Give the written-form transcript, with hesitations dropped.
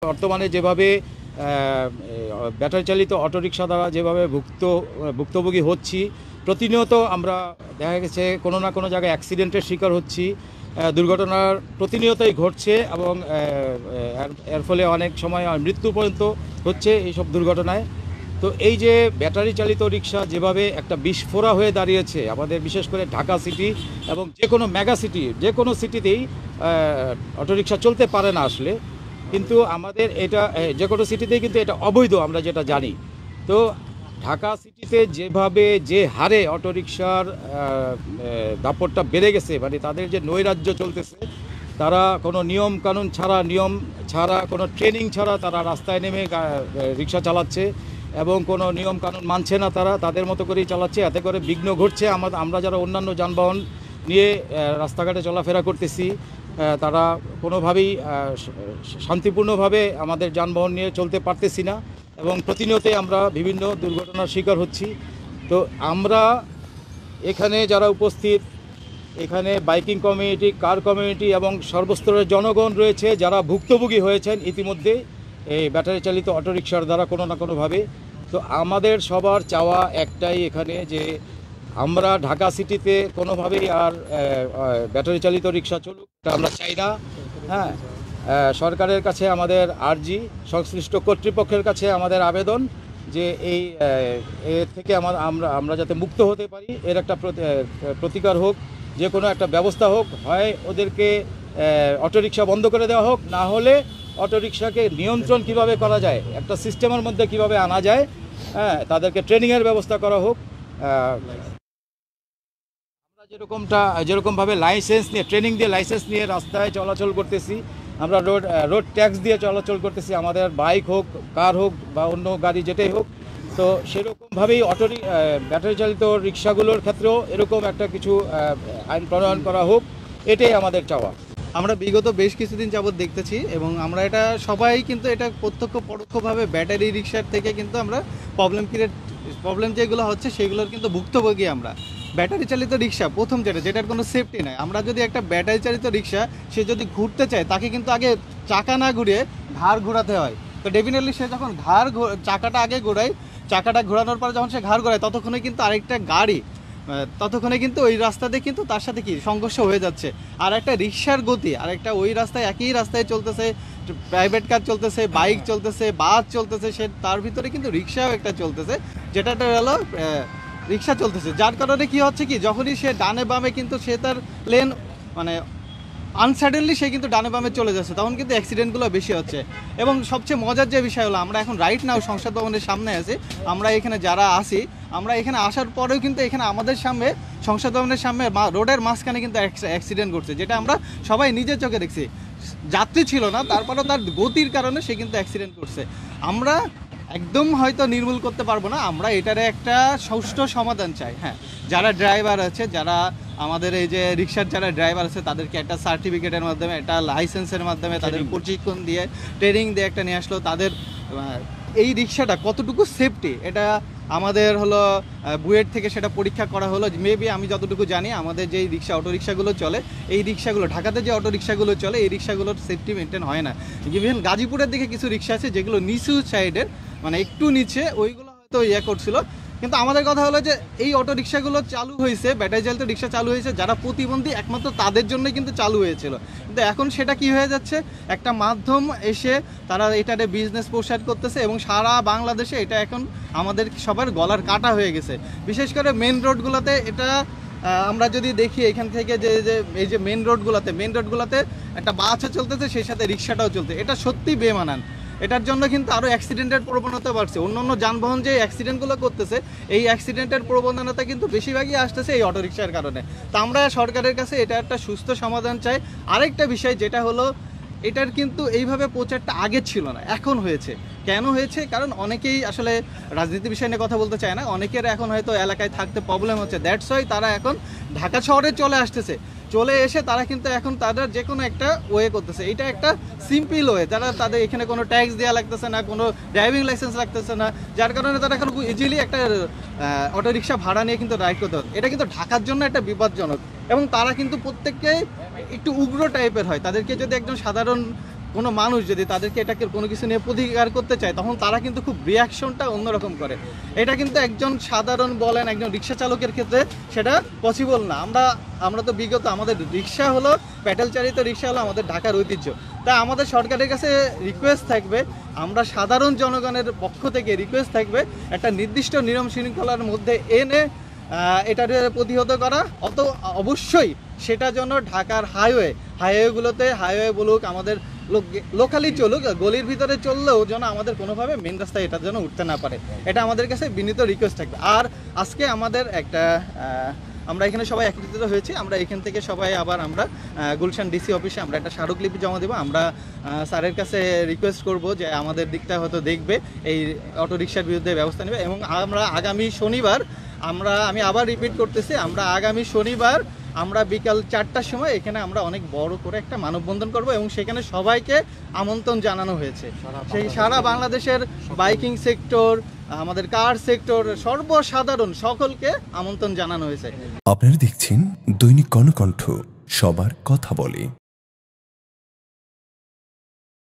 বর্তমানে যেভাবে ব্যাটারি চালিত অটোরিকশা দ্বারা যেভাবে ভুক্তভোগী হচ্ছি, প্রতিনিয়ত আমরা দেখা গেছে কোনো না কোনো জায়গায় অ্যাক্সিডেন্টের শিকার হচ্ছি, দুর্ঘটনার প্রতিনিয়তই ঘটছে এবং এর ফলে অনেক সময় মৃত্যু পর্যন্ত হচ্ছে এইসব দুর্ঘটনায়। তো এই যে ব্যাটারি চালিত রিক্সা যেভাবে একটা বিস্ফোরা হয়ে দাঁড়িয়েছে আমাদের, বিশেষ করে ঢাকা সিটি এবং যে কোনো মেগা সিটি, যে কোনো সিটিতেই অটোরিকশা চলতে পারে না আসলে, কিন্তু আমাদের এটা যে কোনো সিটিতেই কিন্তু এটা অবৈধ, আমরা যেটা জানি। তো ঢাকা সিটিতে যেভাবে যে হারে অটোরিকশার দাপটটা বেড়ে গেছে, মানে তাদের যে নৈরাজ্য চলতেছে, তারা কোনো নিয়ম কানুন ছাড়া কোনো ট্রেনিং ছাড়া তারা রাস্তায় নেমে রিক্সা চালাচ্ছে এবং কোনো নিয়ম কানুন মানছে না, তারা তাদের মতো করেই চালাচ্ছে। এতে করে বিঘ্ন ঘটছে আমরা যারা অন্যান্য যানবাহন নিয়ে রাস্তাঘাটে চলাফেরা করতেছি, তারা কোনোভাবেই শান্তিপূর্ণভাবে আমাদের যানবাহন নিয়ে চলতে পারতেছি না এবং প্রতিনিয়তই আমরা বিভিন্ন দুর্ঘটনার শিকার হচ্ছি। তো আমরা এখানে যারা উপস্থিত, এখানে বাইকিং কমিউনিটি, কার কমিউনিটি এবং সর্বস্তরের জনগণ রয়েছে যারা ভুক্তভোগী হয়েছেন ইতিমধ্যে এই ব্যাটারি চালিত অটোরিকশার দ্বারা কোনো না কোনোভাবে। তো আমাদের সবার চাওয়া একটাই এখানে, যে আমরা ঢাকা সিটিতে কোনোভাবেই আর ব্যাটারি চালিত রিক্সা চলুক, এটা আমরা চাই না। হ্যাঁ, সরকারের কাছে আমাদের আর্জি, সংশ্লিষ্ট কর্তৃপক্ষের কাছে আমাদের আবেদন যে এই এর থেকে আমরা যাতে মুক্ত হতে পারি, এর একটা প্রতিকার হোক, যে কোনো একটা ব্যবস্থা হোক। হয় ওদেরকে অটোরিকশা বন্ধ করে দেওয়া হোক, না হলে অটোরিকশাকে নিয়ন্ত্রণ কিভাবে করা যায়, একটা সিস্টেমের মধ্যে কিভাবে আনা যায়, হ্যাঁ, তাদেরকে ট্রেনিংয়ের ব্যবস্থা করা হোক। আমরা যেরকমভাবে লাইসেন্স নিয়ে, ট্রেনিং দিয়ে লাইসেন্স নিয়ে রাস্তায় চলাচল করতেছি, আমরা রোড ট্যাক্স দিয়ে চলাচল করতেছি, আমাদের বাইক হোক, কার হোক বা অন্য গাড়ি যেটাই হোক। তো সেরকমভাবেই ব্যাটারি চালিত রিক্সাগুলোর ক্ষেত্রেও এরকম একটা কিছু আইন প্রণয়ন করা হোক, এটাই আমাদের চাওয়া। আমরা বিগত বেশ কিছুদিন যাবৎ দেখতেছি এবং আমরা এটা সবাই কিন্তু এটা প্রত্যক্ষ পরোক্ষভাবে ব্যাটারি রিক্সার থেকে কিন্তু আমরা প্রবলেম যেগুলো হচ্ছে সেগুলোর কিন্তু ভুক্তভোগী আমরা। ব্যাটারি চালিত রিক্সা প্রথম যেটার কোনো সেফটি নাই। আমরা যদি একটা ব্যাটারি চালিত রিক্সা সে যদি ঘুরতে চায়, তাকে কিন্তু আগে চাকা না ঘুরিয়ে ঘাড় ঘোরাতে হয়। তো ডেফিনেটলি সে যখন চাকাটা আগে ঘোরায়, চাকাটা ঘোরানোর পর যখন সে ঘাড় ঘোরায়, ততক্ষণে কিন্তু আরেকটা গাড়ি ততক্ষণে কিন্তু ওই রাস্তাতে কিন্তু তার সাথে কি সংঘর্ষ হয়ে যাচ্ছে। আর একটা রিক্সার গতি, আর একটা ওই রাস্তায় একই রাস্তায় চলতেছে, প্রাইভেট কার চলতেছে, বাইক চলতেছে, বাস চলতেছে, সে তার ভিতরে কিন্তু রিক্সাও একটা চলতেছে, যেটা হলো রিক্সা চলতেছে। যার কারণে কি হচ্ছে কি, যখনই সে ডানে বামে কিন্তু সে তার লেন মানে আনসাডেনলি সে কিন্তু ডানে বামে চলে যাচ্ছে, তখন কিন্তু অ্যাক্সিডেন্টগুলো বেশি হচ্ছে। এবং সবচেয়ে মজার যে বিষয় হলো, আমরা এখন রাইট নাও সংসদ ভবনের সামনে আছি। আমরা এখানে যারা আসি, আমরা এখানে আসার পরেও কিন্তু এখানে আমাদের সামনে, সংসদ ভবনের সামনে রোডের মাঝখানে কিন্তু অ্যাক্সিডেন্ট করছে, যেটা আমরা সবাই নিজের চোখে দেখছি। যাত্রী ছিল না, তারপরেও তার গতির কারণে সে কিন্তু অ্যাক্সিডেন্ট করছে। আমরা একদম হয়তো নির্মূল করতে পারবো না, আমরা এটার একটা সুষ্ঠু সমাধান চাই। হ্যাঁ, যারা ড্রাইভার আছে, যারা আমাদের এই যে রিক্সার যারা ড্রাইভার আছে, তাদেরকে একটা সার্টিফিকেটের মাধ্যমে, একটা লাইসেন্সের মাধ্যমে, তাদের প্রশিক্ষণ দিয়ে, ট্রেনিং দিয়ে একটা নিয়ে আসলো। তাদের এই রিক্সাটা কতটুকু সেফটি, এটা আমাদের হলো বুয়েট থেকে সেটা পরীক্ষা করা হলো। মেবি আমি যতটুকু জানি, আমাদের যেই অটো রিক্সাগুলো চলে, এই রিক্সাগুলো ঢাকাতে যে অটো রিক্সাগুলো চলে, এই রিক্সাগুলোর সেফটি মেনটেন হয় না। ইভেন গাজীপুরের দিকে কিছু রিক্সা আছে যেগুলো নিচু সাইডের, মানে একটু নিচে, ওইগুলো হয়তো করছিল। কিন্তু আমাদের কথা হলো যে এই অটো রিক্সাগুলো চালু হয়েছে, ব্যাটারি চালিত রিক্সা চালু হয়েছে যারা প্রতিবন্ধী, একমাত্র তাদের জন্যই কিন্তু চালু হয়েছিল। কিন্তু এখন সেটা কি হয়ে যাচ্ছে, একটা মাধ্যম এসে তারা এটারে বিজনেস প্রসার করতেছে এবং সারা বাংলাদেশে এটা এখন আমাদের সবার গলার কাটা হয়ে গেছে। বিশেষ করে মেন রোডগুলোতে এটা আমরা যদি দেখি, এখান থেকে যে এই যে মেন রোডগুলোতে একটা বাসও চলতেছে, সেই সাথে রিক্সাটাও চলছে, এটা সত্যি বেমানান। এটার জন্য কিন্তু আরও অ্যাক্সিডেন্টের প্রবণতা বাড়ছে। অন্য যানবাহন যে অ্যাক্সিডেন্টগুলো করতেছে, এই অ্যাক্সিডেন্টের প্রবণতা কিন্তু বেশিরভাগই আসতেছে এই অটোরিকশার কারণে। তো আমরা সরকারের কাছে এটা একটা সুস্থ সমাধান চাই। আরেকটা বিষয় যেটা হলো, এটার কিন্তু এইভাবে প্রচারটা আগে ছিল না, এখন হয়েছে। কেন হয়েছে? কারণ অনেকেই আসলে রাজনীতি বিষয় নিয়ে কথা বলতে চায় না, অনেকের এখন হয়তো এলাকায় থাকতে প্রবলেম হচ্ছে, দ্যাটস ওয়াই তারা এখন ঢাকা শহরে চলে এসে তারা কিন্তু এখন তাদের যে কোনো একটা ওয়ে করতেছে। এটা একটা সিম্পল ওয়ে, তাদের এখানে কোনো ট্যাক্স দেওয়া লাগতেছে না, কোনো ড্রাইভিং লাইসেন্স লাগতেছে না, যার কারণে তারা এখন ইজিলি একটা অটোরিকশা ভাড়া নিয়ে কিন্তু রাইড করতে পারে। এটা কিন্তু ঢাকার জন্য একটা বিপজ্জনক। এবং তারা কিন্তু প্রত্যেককে একটু উগ্র টাইপের হয়, তাদেরকে যদি একজন সাধারণ কোনো মানুষ যদি তাদেরকে এটাকে কোনো কিছু নিয়ে প্রতিকার করতে চায়, তখন তারা কিন্তু খুব রিয়াকশনটা অন্যরকম করে। এটা কিন্তু একজন সাধারণ বলেন একজন রিক্সা চালকের ক্ষেত্রে সেটা পসিবল না। আমরা তো বিগত আমাদের রিক্সা হলো, প্যাডেল চালিত রিক্সা হলো আমাদের ঢাকার ঐতিহ্য। তাই আমাদের সরকারের কাছে রিকোয়েস্ট থাকবে, আমরা সাধারণ জনগণের পক্ষ থেকে রিকোয়েস্ট থাকবে, একটা নির্দিষ্ট নিয়ম শৃঙ্খলার মধ্যে এনে এটার প্রতিহত করা। অবশ্যই সেটা যেন ঢাকার হাইওয়েগুলোতে, হাইওয়ে বলুক, আমাদের লোকালি চলুক, গলির ভিতরে চললেও যেন আমাদের কোনোভাবে মেন রাস্তায় এটা যেন উঠতে না পারে, এটা আমাদের কাছে বিনীত রিকোয়েস্ট থাকবে। আর আজকে আমাদের একটা আমরা এখানে সবাই একত্রিত হয়েছি, আমরা এখান থেকে সবাই আবার আমরা গুলশান ডিসি অফিসে আমরা একটা স্মারকলিপি জমা দেবো। আমরা স্যারের কাছে রিকোয়েস্ট করব যে আমাদের দিকটা হয়তো দেখবে, এই অটোরিকশার বিরুদ্ধে ব্যবস্থা নেবে। এবং আমরা আগামী শনিবার, আমি আবার রিপিট করতেছি, আমরা আগামী শনিবার আমরা বিকাল 4টার সময় এখানে আমরা অনেক বড় করে একটা মানববন্ধন করব এবং সেখানে সবাইকে আমন্ত্রণ জানানো হয়েছে। সেই সারা বাংলাদেশের বাইকিং সেক্টর, আমাদের কার সেক্টর, সর্বসাধারণ সকলকে আমন্ত্রণ জানানো হয়েছে। আপনারা দেখছেন দৈনিক কর্ণকণ্ঠ, সবার কথা বলে।